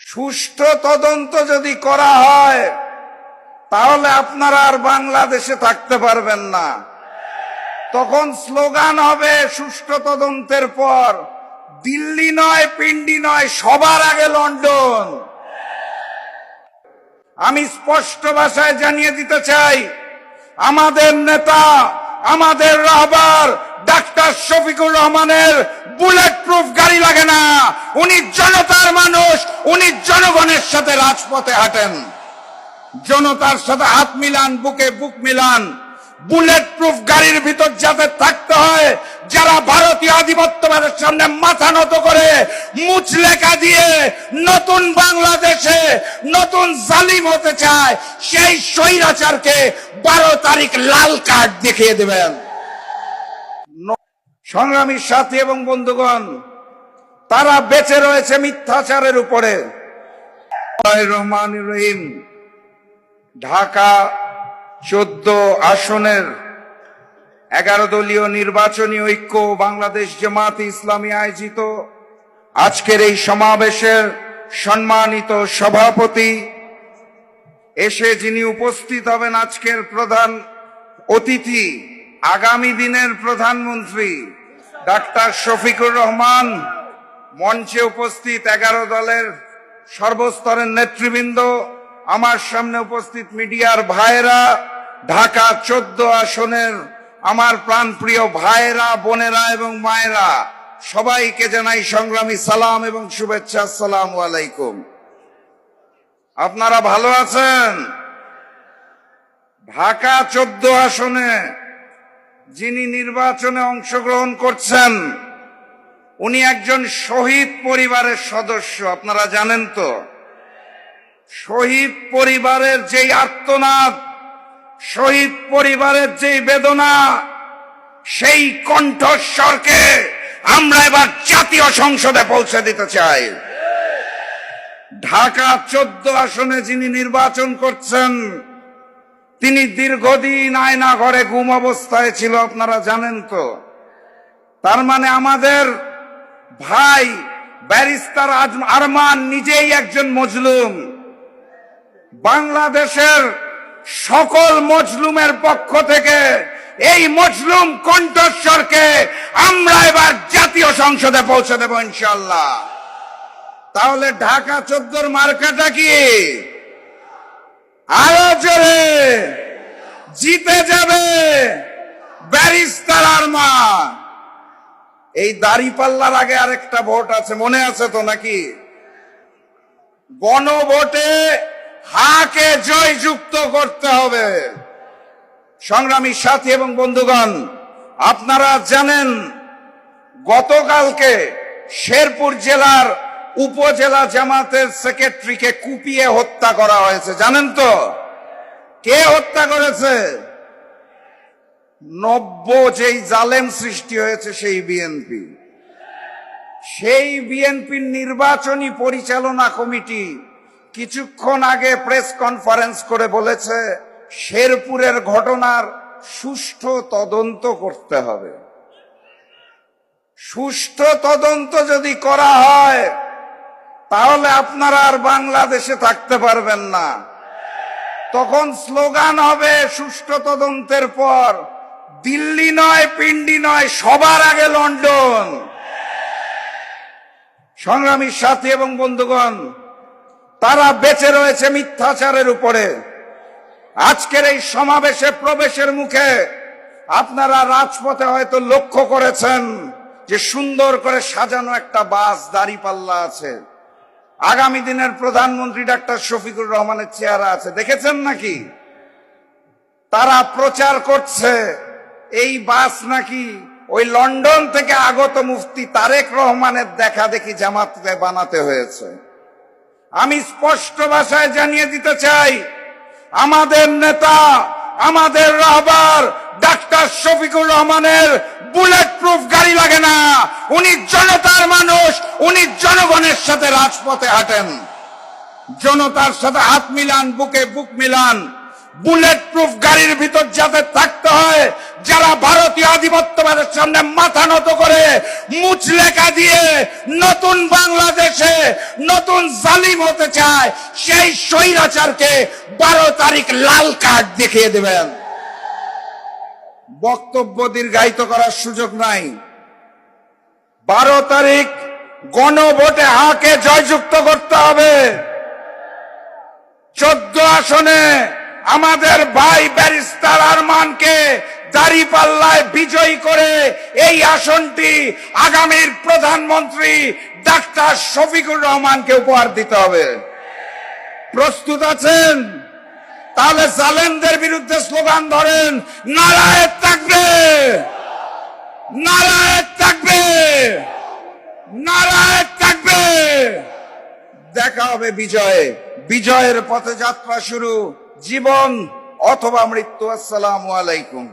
সুষ্ঠু তদন্ত যদি করা হয় তাহলে আপনারা আর বাংলাদেশে থাকতে পারবেন না। তখন স্লোগান হবে সুষ্ঠু তদন্তের পর দিল্লি নয়, পিন্ডি নয়, সবার আগে লন্ডন। আমি স্পষ্ট ভাষায় জানিয়ে দিতে চাই, আমাদের নেতা, আমাদের রাহবার ডাক্তার শফিকুর রহমানের বুলেট প্রুফ গাড়ি লাগে না। উনি জনতার মানুষ, উনি জনগণের সাথে রাজপথে হাঁটেন, জনতার সাথে হাত মিলান, বুকে বুক মিলান। বুলেট প্রুফ গাড়ির ভিতর যাতে থাকতে হয় যারা ভারতীয় আধিপত্যবাদের সামনে মাথা নত করে মুচলেখা দিয়ে নতুন বাংলাদেশে নতুন জালিম হতে চায়, সেই স্বৈরাচারকে 12 তারিখ লাল কার্ড দেখিয়ে দেবেন। সংগ্রামী সাথী এবং বন্ধুগণ, তারা বেঁচে রয়েছে মিথ্যাচারের উপরে। রহমানুর রহিম, ঢাকা 14 আসনের 11 দলীয় নির্বাচনী ঐক্য বাংলাদেশ জামাত ইসলামী আয়োজিত আজকের এই সমাবেশের সম্মানিত সভাপতি, এসে যিনি উপস্থিত হবেন আজকের প্রধান অতিথি, আগামী দিনের প্রধানমন্ত্রী ডাক্তার শফিকুর রহমান, মঞ্চে উপস্থিত 11 দলের সর্বস্তরের নেতৃবৃন্দ, আমার সামনে উপস্থিত মিডিয়ার ভাইয়েরা, ঢাকা 14 আসনের আমার প্রাণপ্রিয় ভাইয়েরা, বোনেরা এবং মায়েরা, সবাইকে জানাই সংগ্রামী সালাম এবং শুভেচ্ছা। আসসালামু আলাইকুম। আপনারা ভালো আছেন? ঢাকা 14 আসনে যিনি নির্বাচনে অংশগ্রহণ করছেন উনি একজন শহীদ পরিবারের সদস্য। আপনারা জানেন তো, শহীদ পরিবারের যেই আর্তনাদ, শহীদ পরিবারের যেই বেদনা, সেই কণ্ঠস্বরকে আমরা এবার জাতীয় সংসদে পৌঁছে দিতে চাই। ঢাকা 14 আসনে যিনি নির্বাচন করছেন তিনি দীর্ঘদিন আয়না ঘরে গুম অবস্থায় ছিল, আপনারা জানেন তো। তার মানে আমাদের ভাই ব্যারিস্টার আরমান নিজেই একজন মজলুম। বাংলাদেশের সকল মজলুমের পক্ষ থেকে এই মজলুম কণ্ঠস্বরকে আমরা এবার জাতীয় সংসদে পৌঁছে দেব ইনশাআল্লাহ। তাহলে ঢাকা 14 মার্কাটা কি? আরো জোরে জিতে যাবে ব্যারিস্টার আরমান। এই দাঁড়িপাল্লার আগে আরেকটা ভোট আছে, মনে আছে তো নাকি? গণভোটে হাকে জয়যুক্ত করতে হবে। সংগ্রামী সাথী এবং বন্ধুগণ, আপনারা জানেন গতকালকে শেরপুর জেলার উপজেলা জামাতের সেক্রেটারিকে কুপিয়ে হত্যা করা হয়েছে। জানেন তো কে হত্যা করেছে? নব্য যেই জালেম সৃষ্টি হয়েছে সেই বিএনপি। সেই বিএনপির নির্বাচনী পরিচালনা কমিটি কিছুক্ষণ আগে প্রেস কনফারেন্স করে বলেছে শেরপুরের ঘটনার সুষ্ঠু তদন্ত করতে হবে। সুষ্ঠু তদন্ত যদি করা হয় তাহলে আপনারা আর বাংলাদেশে থাকতে পারবেন না। তখন স্লোগান হবে সুষ্ঠু তদন্তের পর দিল্লি নয়, পিন্ডি নয়, সবার আগে লন্ডন। সংগ্রামী সাথী এবং বন্ধুগণ, তারা বেঁচে রয়েছে মিথ্যাচারের উপরে। আজকের এই সমাবেশে প্রবেশের মুখে আপনারা রাজপথে হয়তো লক্ষ্য করেছেন যে সুন্দর করে সাজানো একটা বাস দাঁড়িপাল্লা আছে, আগামী দিনের প্রধানমন্ত্রী ডাক্তার শফিকুর রহমানের চেহারা আছে, দেখেছেন নাকি? তারা প্রচার করছে এই বাস নাকি ওই লন্ডন থেকে আগত মুফতি তারেক রহমানের দেখা দেখি জামাতে বানাতে হয়েছে। আমি স্পষ্ট ভাষায় জানিয়ে দিতে চাই, আমাদের নেতা, আমাদের রাহবার ডাক্তার শফিকুর রহমানের বুলেট প্রুফ গাড়ি লাগে না। উনি জনতার মানুষ, উনি জনগণের সাথে রাজপথে হাঁটেন, জনতার সাথে হাত মিলান, বুকে বুক মিলান। বুলেট প্রুফ গাড়ির ভিতর যাতে থাকতে হয়, যারা ভারতীয় আধিপত্যবাদের সামনে মাথা নত করে মুচলেখা দিয়ে নতুন বাংলাদেশে নতুন জালিম হতে চায়, সেই স্বৈরাচারকে 12 তারিখ লাল কার্ড দেখিয়ে দেবেন। বক্তব্য দীর্ঘায়িত করার সুযোগ নাই। 12 তারিখ গণভোটে হাকে জয়যুক্ত করতে হবে। 14 আসনে আমাদের ভাই ব্যারিস্টার আরমানকে দাঁড়িপাল্লায় বিজয়ী করে এই আসনটি আগামীর প্রধানমন্ত্রী ডাক্তার শফিকুর রহমানকে উপহার দিতে হবে। প্রস্তুত আছেন? তাহলে জালেমদের বিরুদ্ধে স্লোগান ধরেন, নারায়ে তাকবীর, নারায়ে তাকবীর, নারায়ে তাকবীর। দেখা হবে বিজয়ে। বিজয়ের পথে যাত্রা শুরু, জীবন অথবা মৃত্যু। আসসালামু আলাইকুম।